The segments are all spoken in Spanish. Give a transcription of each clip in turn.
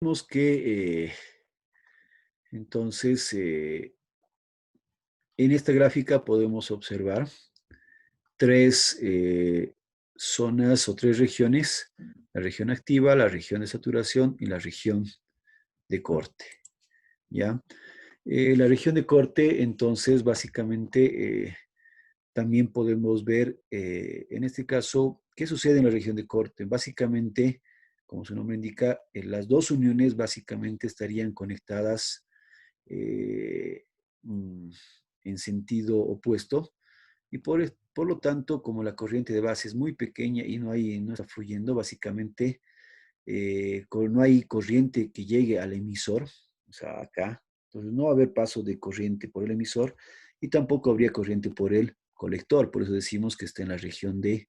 Vemos que entonces en esta gráfica podemos observar tres zonas o tres regiones: la región activa, la región de saturación y la región de corte. ¿Ya? La región de corte, entonces, básicamente, también podemos ver, en este caso, qué sucede en la región de corte. Básicamente, como su nombre indica, las dos uniones básicamente estarían conectadas eh, mm, en sentido opuesto, y por lo tanto, como la corriente de base es muy pequeña y no está fluyendo, básicamente no hay corriente que llegue al emisor, o sea, acá. Entonces no va a haber paso de corriente por el emisor y tampoco habría corriente por el colector. Por eso decimos que está en la región de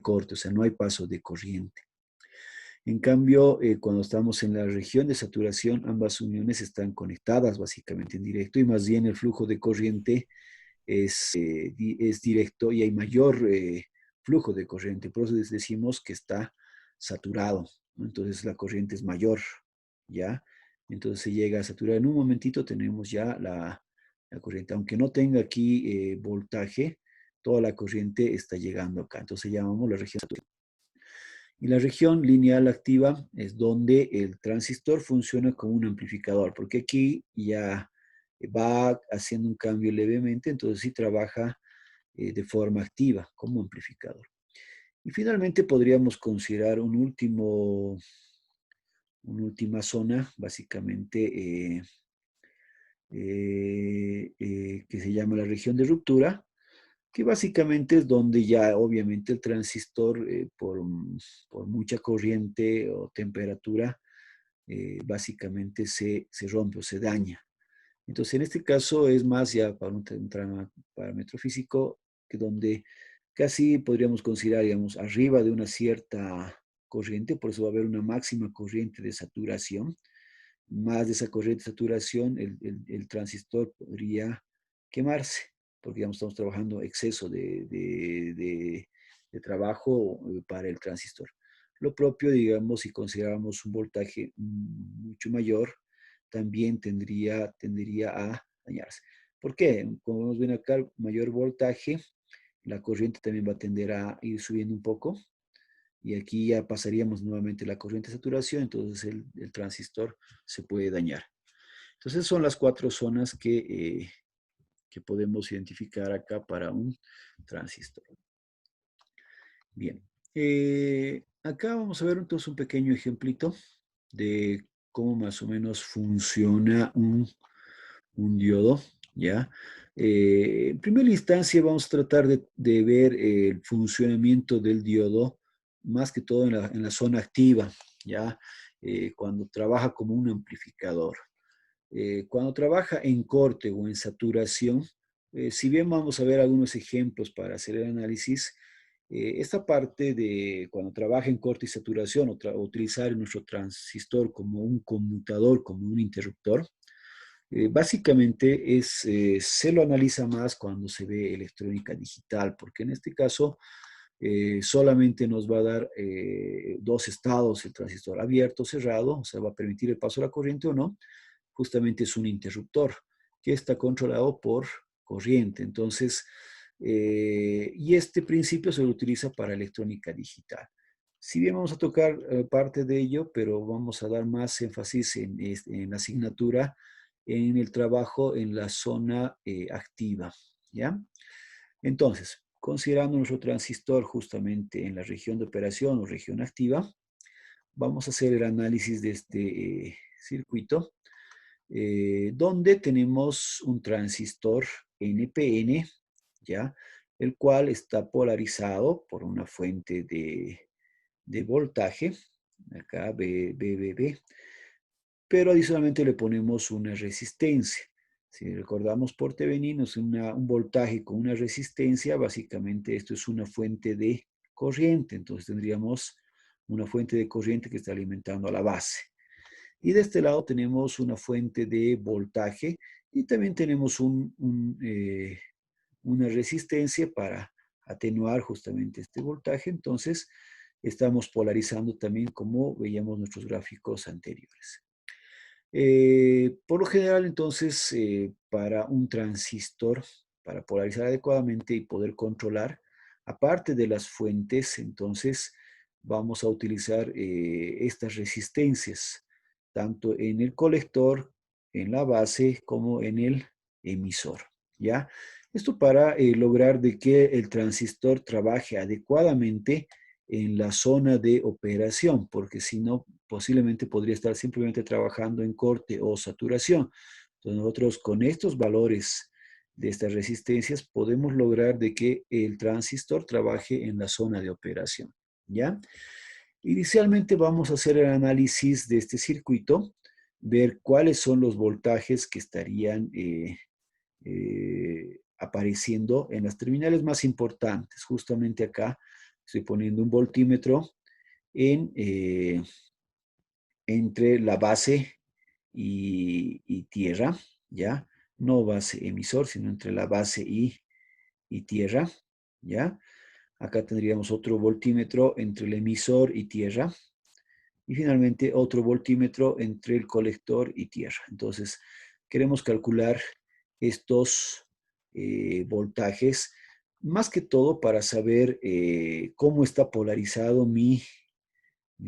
corte, o sea, no hay paso de corriente. En cambio, cuando estamos en la región de saturación, ambas uniones están conectadas básicamente en directo, y más bien el flujo de corriente es directo y hay mayor flujo de corriente. Por eso decimos que está saturado, ¿no? Entonces la corriente es mayor, ¿ya? Entonces se llega a saturar. En un momentito tenemos ya la corriente. Aunque no tenga aquí voltaje, toda la corriente está llegando acá. Entonces llamamos la región saturada. Y la región lineal activa es donde el transistor funciona como un amplificador, porque aquí ya va haciendo un cambio levemente, entonces sí trabaja de forma activa como amplificador. Y finalmente podríamos considerar una última zona, básicamente, que se llama la región de ruptura, que básicamente es donde ya obviamente el transistor, por mucha corriente o temperatura, básicamente se rompe o se daña. Entonces, en este caso es más ya para un parámetro físico, que donde casi podríamos considerar, digamos, arriba de una cierta corriente. Por eso va a haber una máxima corriente de saturación. Más de esa corriente de saturación, el transistor podría quemarse, porque digamos, estamos trabajando exceso de trabajo para el transistor. Lo propio, digamos, si consideramos un voltaje mucho mayor, también tendería a dañarse. ¿Por qué? Como vemos bien acá, mayor voltaje, la corriente también va a tender a ir subiendo un poco, y aquí ya pasaríamos nuevamente la corriente de saturación, entonces el transistor se puede dañar. Entonces son las cuatro zonas que podemos identificar acá para un transistor. Bien, acá vamos a ver entonces un pequeño ejemplito de cómo más o menos funciona un diodo, ¿ya? En primera instancia vamos a tratar de ver el funcionamiento del diodo, más que todo en la zona activa, ¿ya? Cuando trabaja como un amplificador. Cuando trabaja en corte o en saturación, si bien vamos a ver algunos ejemplos para hacer el análisis, esta parte de cuando trabaja en corte y saturación, o utilizar nuestro transistor como un conmutador, como un interruptor, básicamente se lo analiza más cuando se ve electrónica digital, porque en este caso solamente nos va a dar dos estados: el transistor abierto o cerrado, o sea, va a permitir el paso de la corriente o no. Justamente es un interruptor que está controlado por corriente. Entonces, y este principio se lo utiliza para electrónica digital. Si bien vamos a tocar parte de ello, pero vamos a dar más énfasis en la asignatura, en el trabajo en la zona activa, ¿ya? Entonces, considerando nuestro transistor justamente en la región de operación o región activa, vamos a hacer el análisis de este circuito, donde tenemos un transistor NPN, ¿ya? El cual está polarizado por una fuente de voltaje, acá BBB, pero adicionalmente le ponemos una resistencia. Si recordamos por Thevenin, es un voltaje con una resistencia. Básicamente esto es una fuente de corriente, entonces tendríamos una fuente de corriente que está alimentando a la base. Y de este lado tenemos una fuente de voltaje, y también tenemos una resistencia para atenuar justamente este voltaje. Entonces, estamos polarizando también como veíamos nuestros gráficos anteriores. Por lo general, entonces, para un transistor, para polarizar adecuadamente y poder controlar, aparte de las fuentes, entonces vamos a utilizar estas resistencias, tanto en el colector, en la base, como en el emisor, ¿ya? Esto para lograr de que el transistor trabaje adecuadamente en la zona de operación, porque si no, posiblemente podría estar simplemente trabajando en corte o saturación. Entonces nosotros con estos valores de estas resistencias podemos lograr de que el transistor trabaje en la zona de operación, ¿ya? Inicialmente vamos a hacer el análisis de este circuito, ver cuáles son los voltajes que estarían apareciendo en las terminales más importantes. Justamente acá estoy poniendo un voltímetro en, entre la base y tierra, ¿ya? No base emisor, sino entre la base y tierra, ¿ya? Acá tendríamos otro voltímetro entre el emisor y tierra. Y finalmente otro voltímetro entre el colector y tierra. Entonces, queremos calcular estos voltajes, más que todo para saber cómo está polarizado mi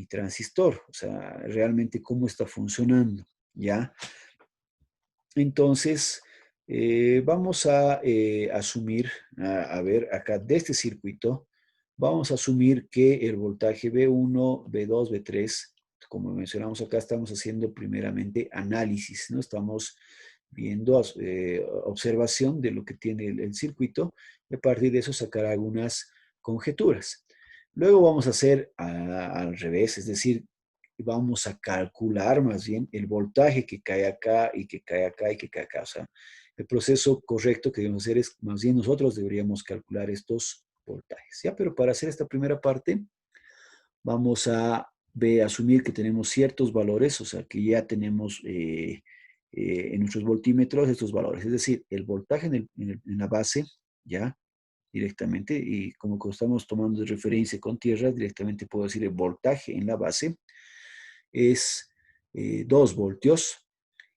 transistor, o sea, realmente cómo está funcionando, ¿ya? Entonces, vamos a asumir, a ver, acá de este circuito, vamos a asumir que el voltaje B1, B2, B3, como mencionamos acá, estamos haciendo primeramente análisis, ¿no? Estamos viendo observación de lo que tiene el circuito y a partir de eso sacar algunas conjeturas. Luego vamos a hacer al revés, es decir, vamos a calcular más bien el voltaje que cae acá y que cae acá y que cae acá. O sea, el proceso correcto que debemos hacer es, más bien nosotros deberíamos calcular estos voltajes, ¿ya? Pero para hacer esta primera parte, vamos a asumir que tenemos ciertos valores, o sea, que ya tenemos en nuestros voltímetros estos valores. Es decir, el voltaje en la base, ¿ya? Directamente, y como estamos tomando de referencia con tierra, directamente puedo decir el voltaje en la base es 2 voltios.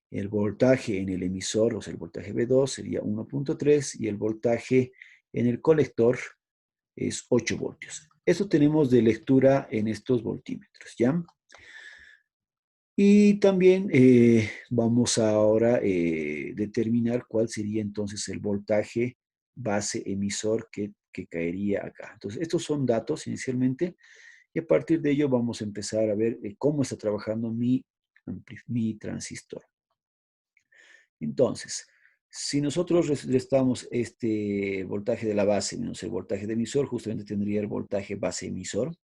El voltaje en el emisor, o sea, el voltaje B2 sería 1.3 y el voltaje en el colector es 8 voltios. Eso tenemos de lectura en estos voltímetros, ¿ya? Y también vamos ahora a determinar cuál sería entonces el voltaje base emisor que caería acá. Entonces, estos son datos inicialmente y a partir de ello vamos a empezar a ver cómo está trabajando mi transistor. Entonces, si nosotros restamos este voltaje de la base menos el voltaje de emisor, justamente tendría el voltaje base emisor,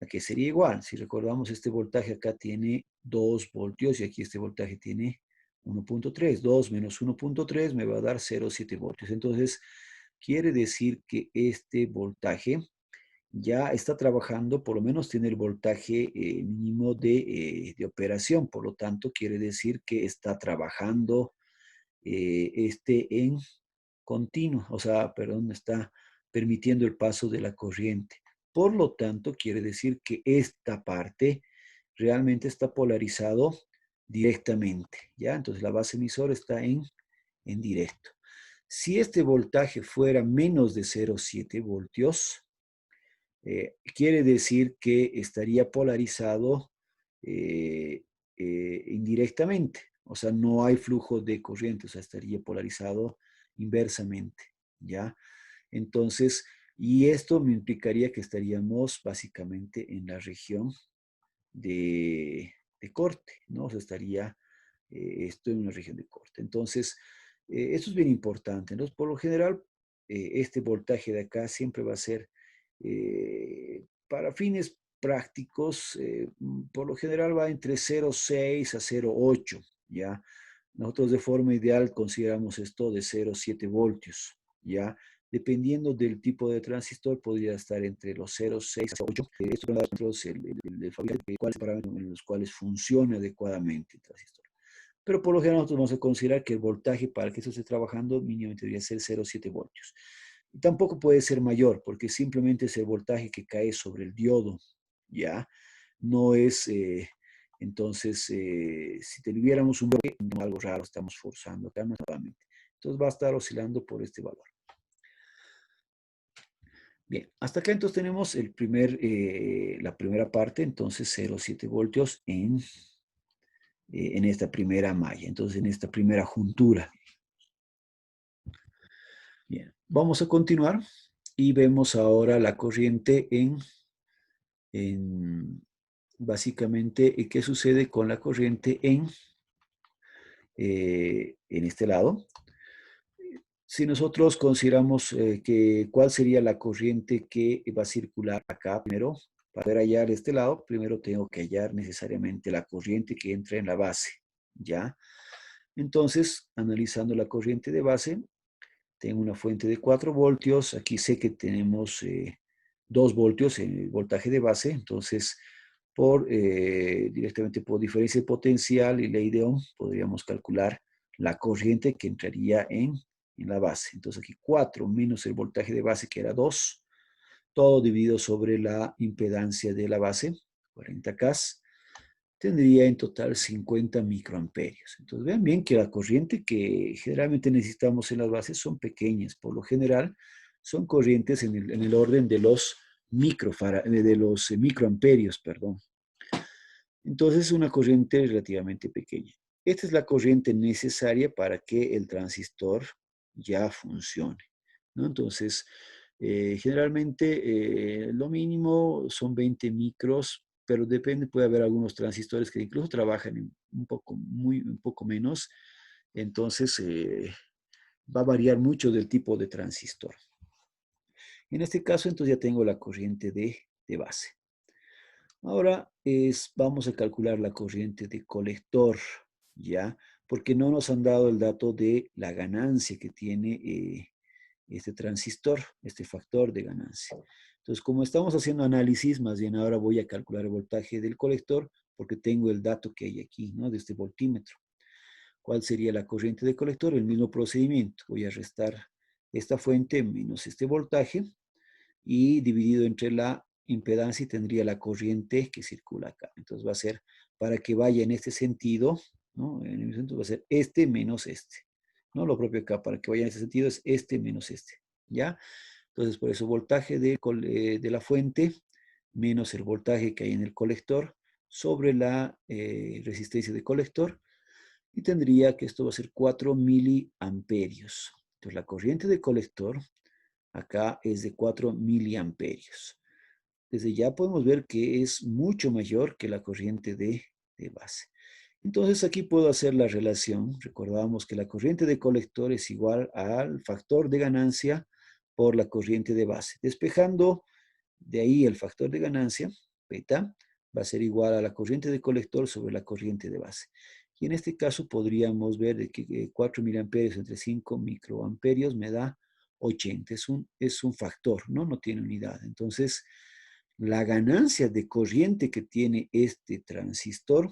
que sería igual. Si recordamos, este voltaje acá tiene 2 voltios y aquí este voltaje tiene 1.3. 2 menos 1.3 me va a dar 0,7 voltios. Entonces, quiere decir que este voltaje ya está trabajando, por lo menos tiene el voltaje mínimo de operación, por lo tanto quiere decir que está trabajando en continuo, o sea, perdón, está permitiendo el paso de la corriente. Por lo tanto, quiere decir que esta parte realmente está polarizado directamente, ¿ya? Entonces la base emisora está en directo. Si este voltaje fuera menos de 0,7 voltios, quiere decir que estaría polarizado indirectamente, o sea, no hay flujo de corriente, o sea, estaría polarizado inversamente, ¿ya? Entonces, y esto me implicaría que estaríamos básicamente en la región de corte, ¿no? O sea, estaría esto en una región de corte. Entonces, esto es bien importante. Entonces, por lo general, este voltaje de acá siempre va a ser para fines prácticos, por lo general va entre 0,6 a 0,8, ¿ya? Nosotros de forma ideal consideramos esto de 0,7 voltios, ¿ya? Dependiendo del tipo de transistor, podría estar entre los 0,6 a 8. Estos son parámetros del fabricante, cuáles parámetros en los cuales funciona adecuadamente el transistor. Pero por lo general nosotros vamos a considerar que el voltaje para que esto esté trabajando mínimamente debería ser 0,7 voltios. Y tampoco puede ser mayor, porque simplemente es el voltaje que cae sobre el diodo, ¿ya? No es, entonces, si tuviéramos un bloque, no, algo raro, estamos forzando acá nuevamente. Entonces va a estar oscilando por este valor. Bien, hasta acá entonces tenemos la primera parte, entonces 0,7 voltios en esta primera malla, entonces en esta primera juntura. Bien, vamos a continuar y vemos ahora la corriente básicamente, ¿qué sucede con la corriente en este lado? Si nosotros consideramos cuál sería la corriente que va a circular acá primero, para poder hallar este lado, primero tengo que hallar necesariamente la corriente que entra en la base, ¿ya? Entonces, analizando la corriente de base, tengo una fuente de 4 voltios, aquí sé que tenemos 2 voltios en el voltaje de base, entonces directamente por diferencia de potencial y ley de Ohm podríamos calcular la corriente que entraría en la base. Entonces aquí 4 menos el voltaje de base que era 2, todo dividido sobre la impedancia de la base, 40K, tendría en total 50 microamperios. Entonces vean bien que la corriente que generalmente necesitamos en las bases son pequeñas. Por lo general son corrientes en el orden de los microamperios, perdón. Entonces es una corriente relativamente pequeña. Esta es la corriente necesaria para que el transistor ya funcione, ¿no? Entonces, generalmente lo mínimo son 20 micros, pero depende, puede haber algunos transistores que incluso trabajan en un poco menos. Entonces, va a variar mucho del tipo de transistor. En este caso, entonces ya tengo la corriente de base. Ahora vamos a calcular la corriente de colector, ¿ya? Porque no nos han dado el dato de la ganancia que tiene este transistor, este factor de ganancia. Entonces, como estamos haciendo análisis, más bien ahora voy a calcular el voltaje del colector porque tengo el dato que hay aquí, ¿no? De este voltímetro. ¿Cuál sería la corriente de colector? El mismo procedimiento. Voy a restar esta fuente menos este voltaje y dividido entre la impedancia y tendría la corriente que circula acá. Entonces va a ser, para que vaya en este sentido, ¿no? En el sentido va a ser este menos este. ¿No? Lo propio acá, para que vaya en este sentido es este menos este. ¿Ya? Entonces por eso voltaje de la fuente menos el voltaje que hay en el colector sobre la resistencia de colector y tendría que esto va a ser 4 miliamperios. Entonces la corriente de colector acá es de 4 miliamperios. Desde ya podemos ver que es mucho mayor que la corriente de base. Entonces aquí puedo hacer la relación. Recordamos que la corriente de colector es igual al factor de ganancia por la corriente de base. Despejando de ahí el factor de ganancia, beta, va a ser igual a la corriente de colector sobre la corriente de base. Y en este caso podríamos ver de que 4 miliamperios entre 5 microamperios me da 80. Es un factor, ¿no? No tiene unidad. Entonces, la ganancia de corriente que tiene este transistor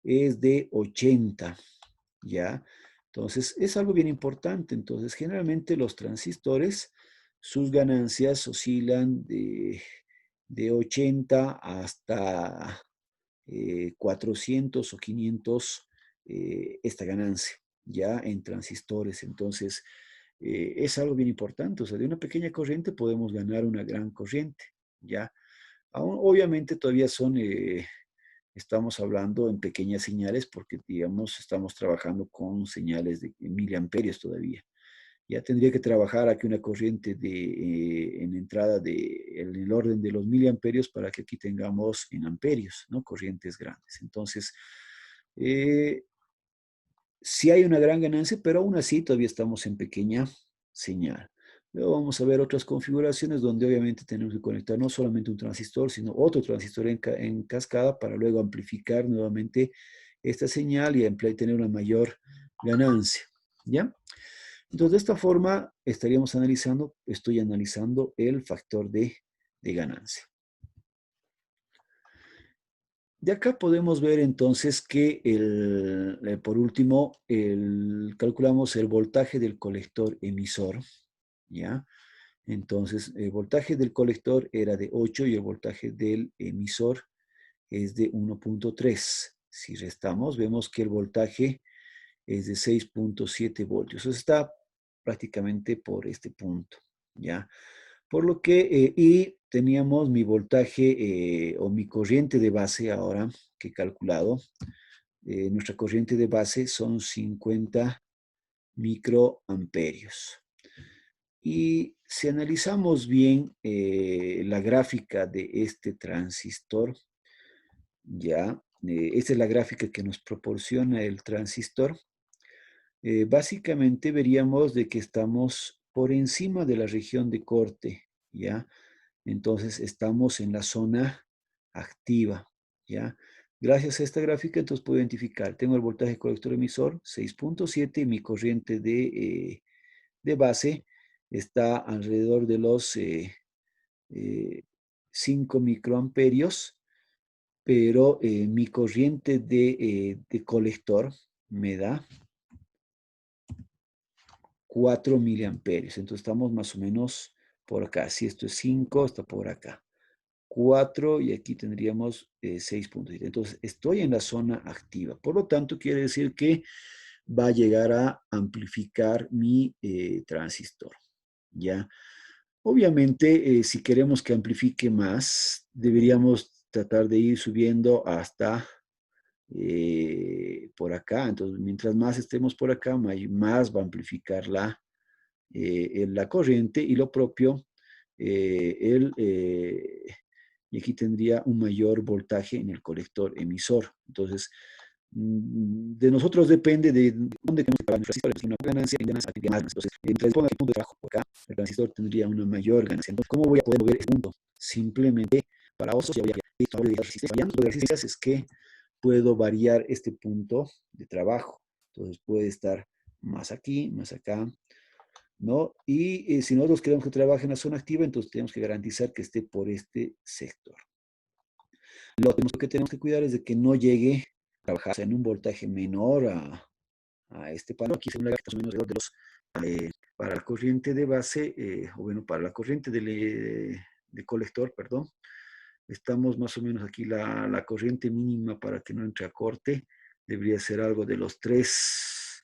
es de 80, ¿ya? Entonces, es algo bien importante. Entonces, generalmente los transistores, sus ganancias oscilan de 80 hasta 400 o 500 esta ganancia, ¿ya? En transistores. Entonces, es algo bien importante. O sea, de una pequeña corriente podemos ganar una gran corriente, ¿ya? Aún, obviamente todavía estamos hablando en pequeñas señales porque, digamos, estamos trabajando con señales de miliamperios todavía. Ya tendría que trabajar aquí una corriente en entrada en el orden de los miliamperios para que aquí tengamos en amperios, ¿no? Corrientes grandes. Entonces, eh, sí hay una gran ganancia, pero aún así todavía estamos en pequeña señal. Luego vamos a ver otras configuraciones donde obviamente tenemos que conectar no solamente un transistor, sino otro transistor en cascada para luego amplificar nuevamente esta señal y tener una mayor ganancia. ¿Ya? Entonces, de esta forma estoy analizando el factor de ganancia. De acá podemos ver entonces que, por último, calculamos el voltaje del colector emisor, ¿ya? Entonces, el voltaje del colector era de 8 y el voltaje del emisor es de 1.3. Si restamos, vemos que el voltaje es de 6.7 voltios. Eso está prácticamente por este punto, ¿ya? Por lo que, y teníamos mi voltaje o mi corriente de base ahora que he calculado. Nuestra corriente de base son 50 microamperios. Y si analizamos bien la gráfica de este transistor, ya, esta es la gráfica que nos proporciona el transistor. Básicamente veríamos de que estamos por encima de la región de corte, ¿ya? Entonces estamos en la zona activa, ¿ya? Gracias a esta gráfica, entonces puedo identificar, tengo el voltaje colector emisor 6.7 y mi corriente de base está alrededor de los 5 microamperios, pero mi corriente de colector me da 4 miliamperios. Entonces estamos más o menos por acá. Si esto es 5, está por acá. 4 y aquí tendríamos 6.7. Entonces estoy en la zona activa. Por lo tanto, quiere decir que va a llegar a amplificar mi transistor. ¿Ya? Obviamente, si queremos que amplifique más, deberíamos tratar de ir subiendo hasta por acá. Entonces, mientras más estemos por acá, más va a amplificar la corriente y lo propio, y aquí tendría un mayor voltaje en el colector emisor. Entonces, de nosotros depende de dónde queremos que el transistor, una ganancia y ganancia más. Entonces, mientras ponga el punto de trabajo acá, el transistor tendría una mayor ganancia. Entonces, ¿cómo voy a poder mover este punto? Simplemente, para osos, ya voy a variando de resistencias, es que puedo variar este punto de trabajo. Entonces, puede estar más aquí, más acá, ¿no? Y si nosotros queremos que trabaje en la zona activa, entonces tenemos que garantizar que esté por este sector. Lo que tenemos que cuidar es de que no llegue a trabajar en un voltaje menor a este patrón. Aquí según la gráfica, más o menos alrededor de para la corriente de base, o bueno, para la corriente de colector, perdón, estamos más o menos aquí, la corriente mínima para que no entre a corte, debería ser algo de los 3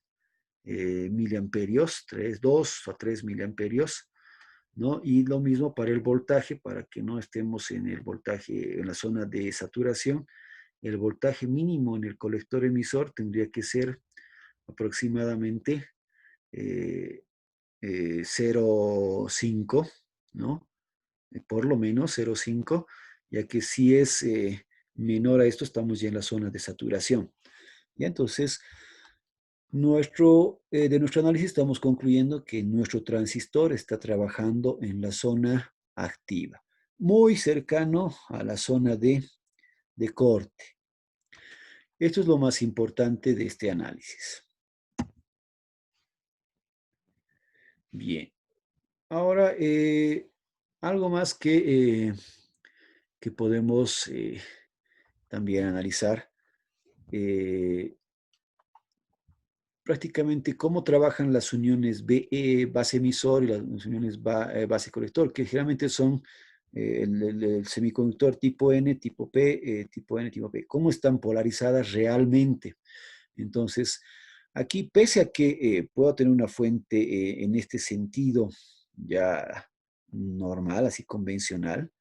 miliamperios, 2 a 3 miliamperios, ¿no? Y lo mismo para el voltaje, para que no estemos en el voltaje, en la zona de saturación. El voltaje mínimo en el colector emisor tendría que ser aproximadamente 0,5, ¿no? Por lo menos 0,5, ya que si es menor a esto, estamos ya en la zona de saturación. Y entonces, de nuestro análisis estamos concluyendo que nuestro transistor está trabajando en la zona activa, muy cercano a la zona de corte. Esto es lo más importante de este análisis. Bien. Ahora, algo más que podemos también analizar, prácticamente cómo trabajan las uniones base emisor y las uniones base colector, que generalmente son el semiconductor tipo N, tipo P, tipo N, tipo P. ¿Cómo están polarizadas realmente? Entonces, aquí, pese a que puedo tener una fuente en este sentido ya normal, así convencional,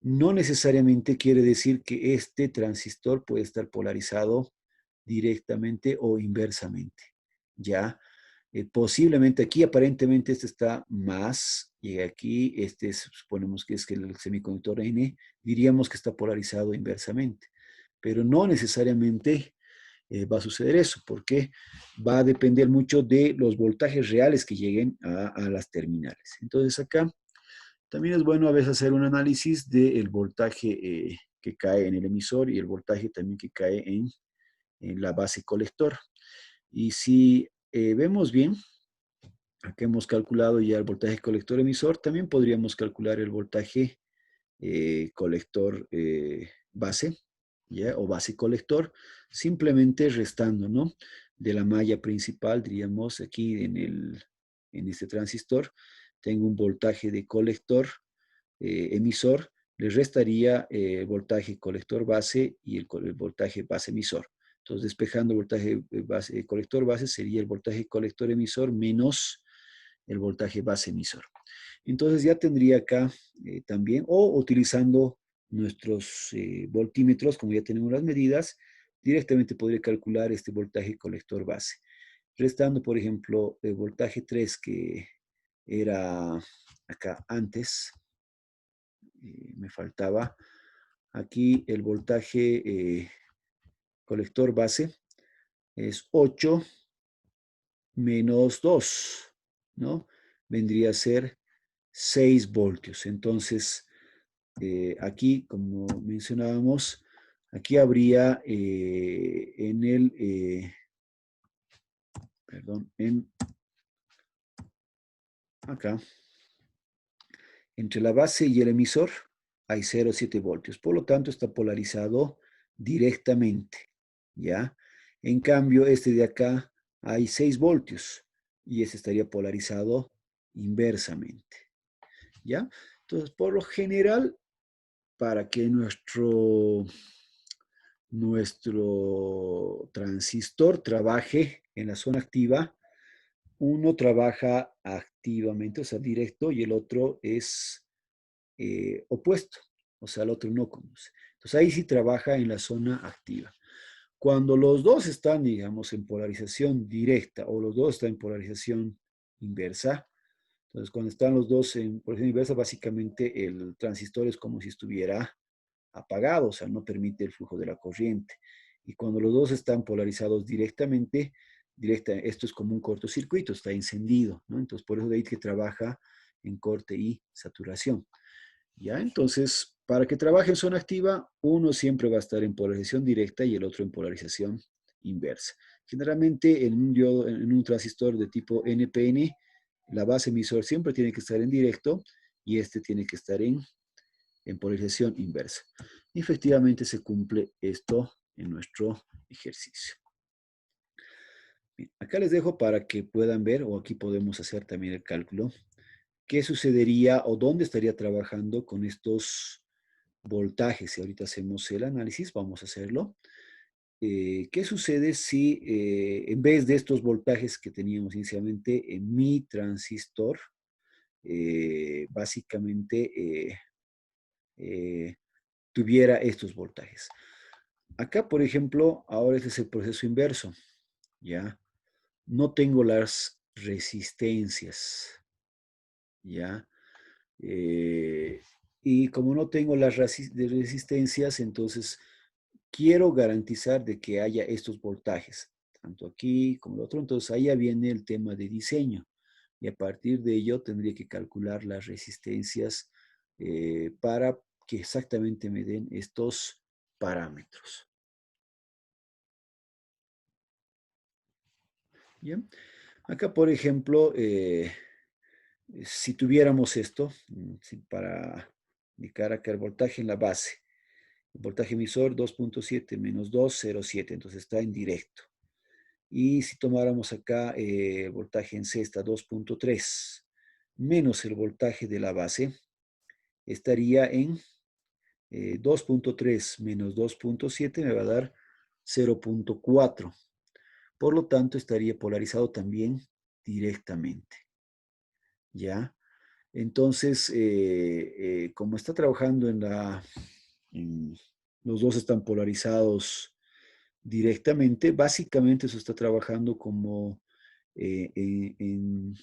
no necesariamente quiere decir que este transistor puede estar polarizado directamente o inversamente. Ya, posiblemente aquí aparentemente este está más, y aquí suponemos que es que el semiconductor N, diríamos que está polarizado inversamente, pero no necesariamente va a suceder eso, porque va a depender mucho de los voltajes reales que lleguen a las terminales. Entonces acá también es bueno a veces hacer un análisis del voltaje que cae en el emisor y el voltaje también que cae en la base colector. Y si vemos bien, acá hemos calculado ya el voltaje colector emisor, también podríamos calcular el voltaje colector base, ¿ya? O base colector, simplemente restando, ¿no? De la malla principal, diríamos aquí en este transistor, tengo un voltaje de colector emisor, le restaría el voltaje colector base y el voltaje base emisor. Entonces, despejando el voltaje base, colector base sería el voltaje colector emisor menos el voltaje base emisor. Entonces ya tendría acá también, o utilizando nuestros voltímetros, como ya tenemos las medidas, directamente podría calcular este voltaje colector base. Restando, por ejemplo, el voltaje 3 que era acá antes, me faltaba aquí el voltaje colector base, es 8 menos 2, ¿no? Vendría a ser 6 voltios. Entonces, aquí, como mencionábamos, aquí habría perdón, acá, entre la base y el emisor hay 0,7 voltios. Por lo tanto, está polarizado directamente, ¿ya? En cambio, este de acá hay 6 voltios y este estaría polarizado inversamente, ¿ya? Entonces, por lo general, para que nuestro transistor trabaje en la zona activa, uno trabaja activamente, o sea, directo, y el otro es opuesto, o sea, el otro no conduce. Entonces ahí sí trabaja en la zona activa. Cuando los dos están, digamos, en polarización directa o los dos están en polarización inversa, entonces cuando están los dos en polarización inversa, básicamente el transistor es como si estuviera apagado, o sea, no permite el flujo de la corriente. Y cuando los dos están polarizados directamente, esto es como un cortocircuito, está encendido, ¿no? Entonces, por eso de ahí que trabaja en corte y saturación. ¿Ya? Entonces, para que trabaje en zona activa, uno siempre va a estar en polarización directa y el otro en polarización inversa. Generalmente en un transistor de tipo NPN, la base emisor siempre tiene que estar en directo y este tiene que estar en polarización inversa. Y efectivamente se cumple esto en nuestro ejercicio. Bien, acá les dejo para que puedan ver, o aquí podemos hacer también el cálculo, qué sucedería o dónde estaría trabajando con estos voltajes. Si ahorita hacemos el análisis, vamos a hacerlo. ¿Qué sucede si en vez de estos voltajes que teníamos inicialmente en mi transistor, básicamente tuviera estos voltajes? Acá, por ejemplo, ahora este es el proceso inverso, ¿ya? No tengo las resistencias, ¿ya? Eh, y como no tengo las resistencias, entonces quiero garantizar de que haya estos voltajes, tanto aquí como el otro. Entonces ahí ya viene el tema de diseño. Y a partir de ello tendría que calcular las resistencias para que exactamente me den estos parámetros. ¿Bien? Acá, por ejemplo, si tuviéramos esto, para indicar acá el voltaje en la base, el voltaje emisor 2.7 menos 2, 0.7, entonces está en directo. Y si tomáramos acá el voltaje en cesta 2.3 menos el voltaje de la base, estaría en 2.3 menos 2.7 me va a dar 0.4. Por lo tanto, estaría polarizado también directamente. ¿Ya? Entonces, como está trabajando los dos están polarizados directamente, básicamente eso está trabajando como eh, en,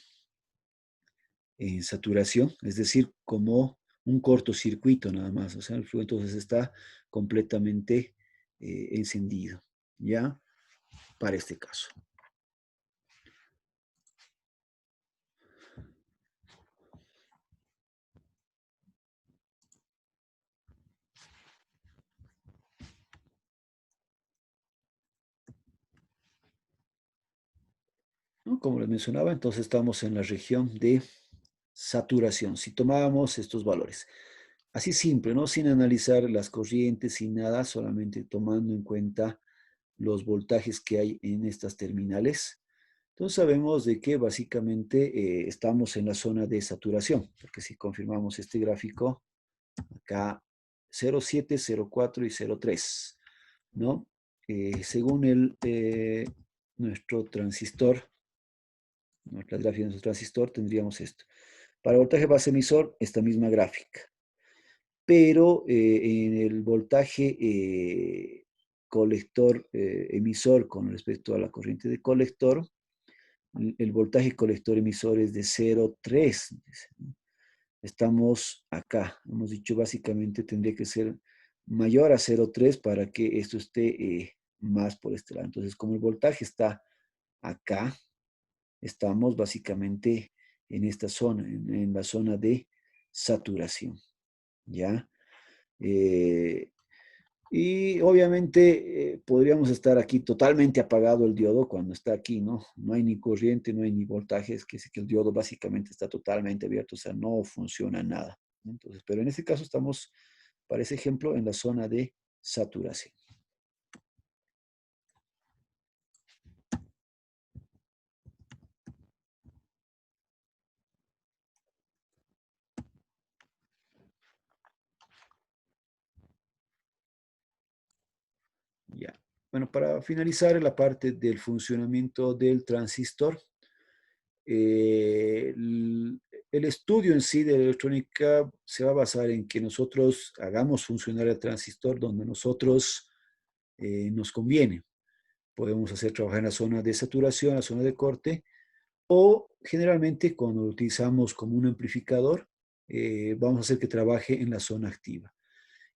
en saturación, es decir, como un cortocircuito nada más. O sea, el flujo entonces está completamente encendido, ¿ya? Para este caso. ¿No? Como les mencionaba, entonces estamos en la región de saturación. Si tomábamos estos valores, así simple, ¿no? Sin analizar las corrientes, sin nada, solamente tomando en cuenta los voltajes que hay en estas terminales, Entonces sabemos de que básicamente estamos en la zona de saturación, porque si confirmamos este gráfico, acá 0,7, 0,4 y 0,3, ¿no? Según nuestro transistor, nuestra gráfica de nuestro transistor, tendríamos esto. Para voltaje base emisor, esta misma gráfica. Pero en el voltaje colector emisor con respecto a la corriente de colector, el voltaje colector emisor es de 0,3. Estamos acá. Hemos dicho básicamente tendría que ser mayor a 0,3 para que esto esté más por este lado. Entonces, como el voltaje está acá, estamos básicamente en esta zona, en la zona de saturación. ¿Ya? Eh, y obviamente podríamos estar aquí totalmente apagado el diodo cuando está aquí, ¿no? No hay ni corriente, no hay ni voltaje, es que el diodo básicamente está totalmente abierto, o sea, no funciona nada. Entonces, pero en este caso estamos, para ese ejemplo, en la zona de saturación. Ya. Bueno, para finalizar la parte del funcionamiento del transistor, el estudio en sí de la electrónica se va a basar en que nosotros hagamos funcionar el transistor donde nosotros nos conviene. Podemos hacer trabajar en la zona de saturación, la zona de corte, o generalmente cuando lo utilizamos como un amplificador, vamos a hacer que trabaje en la zona activa.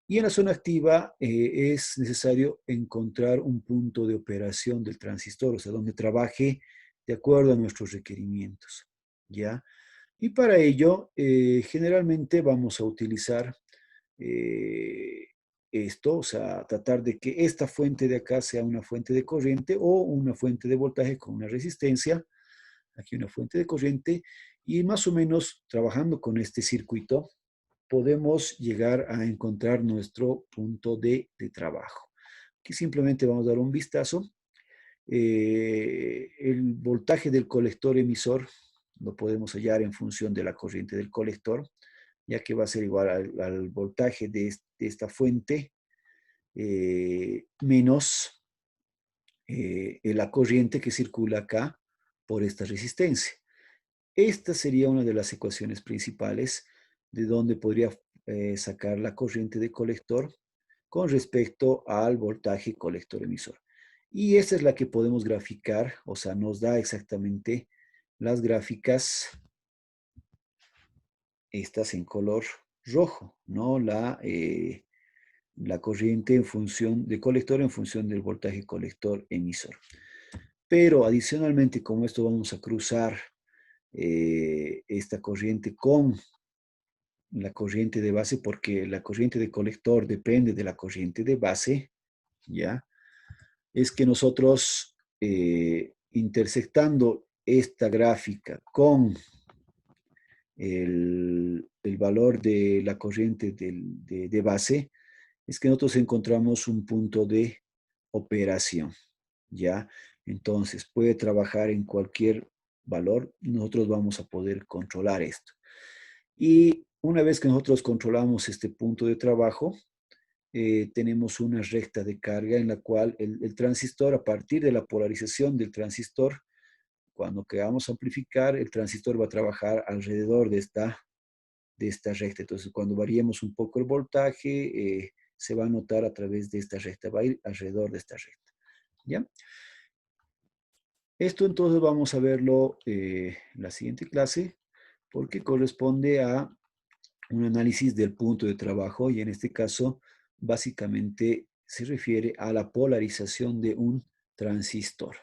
Y en la zona activa es necesario encontrar un punto de operación del transistor, o sea, donde trabaje de acuerdo a nuestros requerimientos, ¿ya? Y para ello, generalmente vamos a utilizar eh, esto, o sea, tratar de que esta fuente de acá sea una fuente de corriente o una fuente de voltaje con una resistencia, aquí una fuente de corriente, y más o menos trabajando con este circuito, podemos llegar a encontrar nuestro punto de trabajo. Aquí simplemente vamos a dar un vistazo. El voltaje del colector emisor lo podemos hallar en función de la corriente del colector, ya que va a ser igual al voltaje de esta fuente menos la corriente que circula acá por esta resistencia. Esta sería una de las ecuaciones principales de donde podría sacar la corriente de colector con respecto al voltaje colector emisor. Y esta es la que podemos graficar, o sea, nos da exactamente las gráficas, estas en color rojo, ¿no? La corriente en función de colector en función del voltaje colector emisor. Pero adicionalmente, como esto vamos a cruzar esta corriente con la corriente de base, porque la corriente de colector depende de la corriente de base, ¿ya? Es que nosotros, intersectando esta gráfica con el valor de la corriente de base, es que nosotros encontramos un punto de operación, ¿ya? Entonces, puede trabajar en cualquier valor, nosotros vamos a poder controlar esto. Y una vez que nosotros controlamos este punto de trabajo, tenemos una recta de carga en la cual el transistor, a partir de la polarización del transistor, cuando queramos amplificar, el transistor va a trabajar alrededor de esta recta. Entonces, cuando variemos un poco el voltaje, se va a notar a través de esta recta, va a ir alrededor de esta recta. ¿Ya? Esto entonces vamos a verlo en la siguiente clase, porque corresponde a un análisis del punto de trabajo y en este caso básicamente se refiere a la polarización de un transistor.